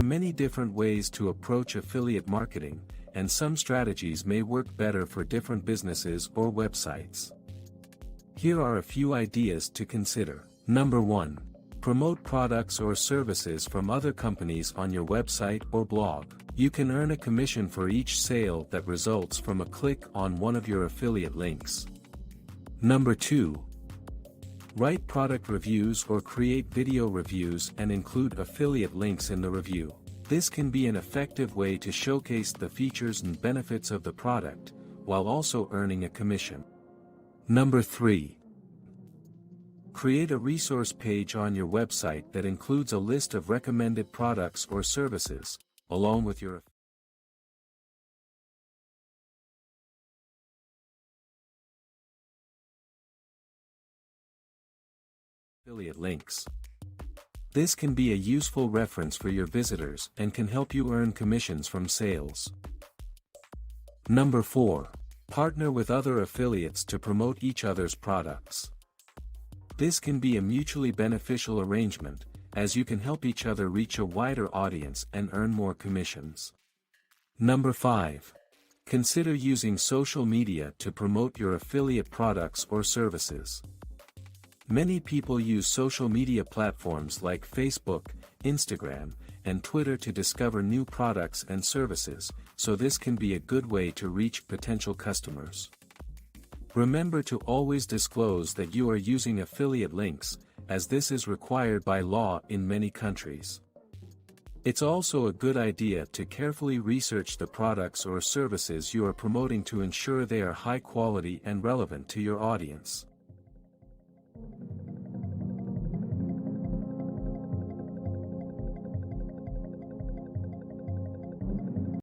many different ways to approach affiliate marketing, and some strategies may work better for different businesses or websites. Here are a few ideas to consider. Number 1. Promote products or services from other companies on your website or blog. You can earn a commission for each sale that results from a click on one of your affiliate links. Number 2. Write product reviews or create video reviews and include affiliate links in the review. This can be an effective way to showcase the features and benefits of the product, while also earning a commission. Number 3. Create a resource page on your website that includes a list of recommended products or services, along with your affiliate links. This can be a useful reference for your visitors and can help you earn commissions from sales. Number 4. Partner with other affiliates to promote each other's products. This can be a mutually beneficial arrangement, as you can help each other reach a wider audience and earn more commissions. Number 5. Consider using social media to promote your affiliate products or services. Many people use social media platforms like Facebook, Instagram, and Twitter to discover new products and services, so this can be a good way to reach potential customers. Remember to always disclose that you are using affiliate links, as this is required by law in many countries. It's also a good idea to carefully research the products or services you are promoting to ensure they are high quality and relevant to your audience.